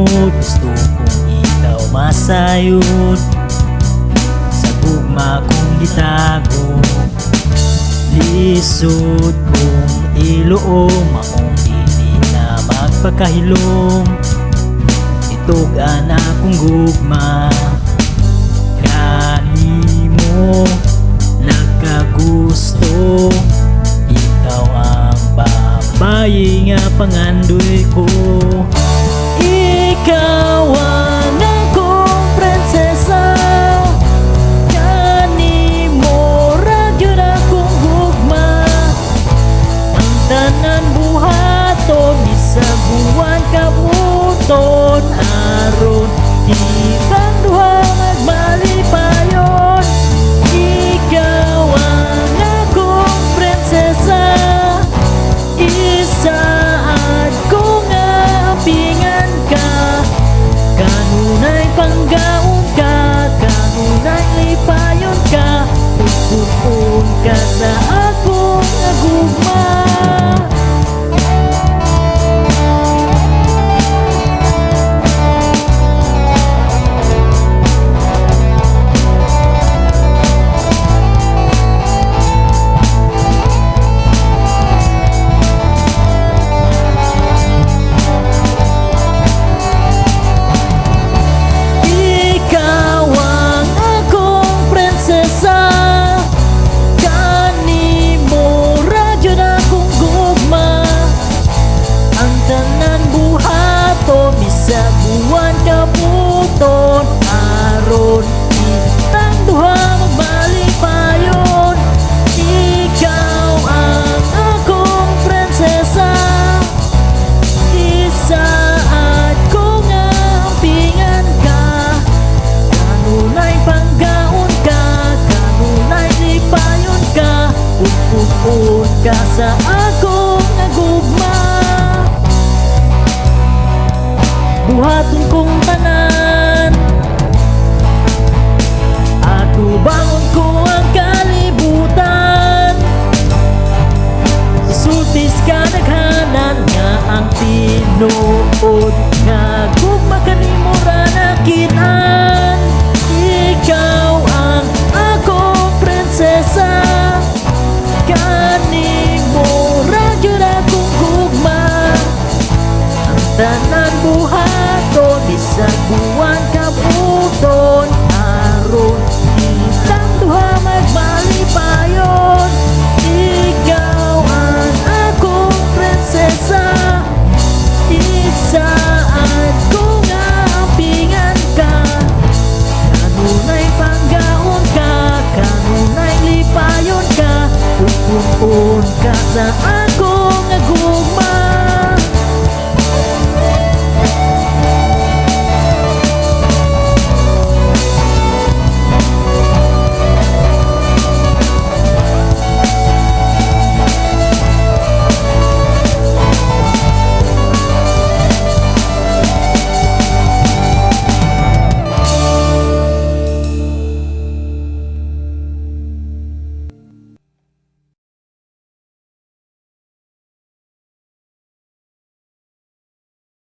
sunod, gusto kong ikaw masayod sa gugma kong gitago. Lisod kong iluom, maong dili na magpakahilom. Itugan akong gugma kanimo nagkagusto. Ikaw ang babae nga pangandoy ko. Ikaw ang akong prinsesa, kanimo ra gyud akong gugma. Ang tanan buhaton bisag buwan kabuton, aron kitang duha magmalipayon. Ikaw ang akong prinsesa, isaad ko nga apingan ka. Kanunay panggaon ka, kanunay lipayon ka. Pagpupun ka sa akong agugma. Sa buwan kabuton, aron kitang duha magbalipayon. Ikaw ang akong prinsesa, isaad ko nga ampingan ka. Kanunay panggaon ka, kanunay lipayon ka. Pupupun ka sa akong agugma. Buhaton kong tanan, ako bangon ko ang kalibutan. Isultis ka naghanan nga ang tinuod, nga gugma kanimo ra nakitaan. Ikaw ang akong prinsesa, kanimo ra gyud akong gugma. Ang tanan buhay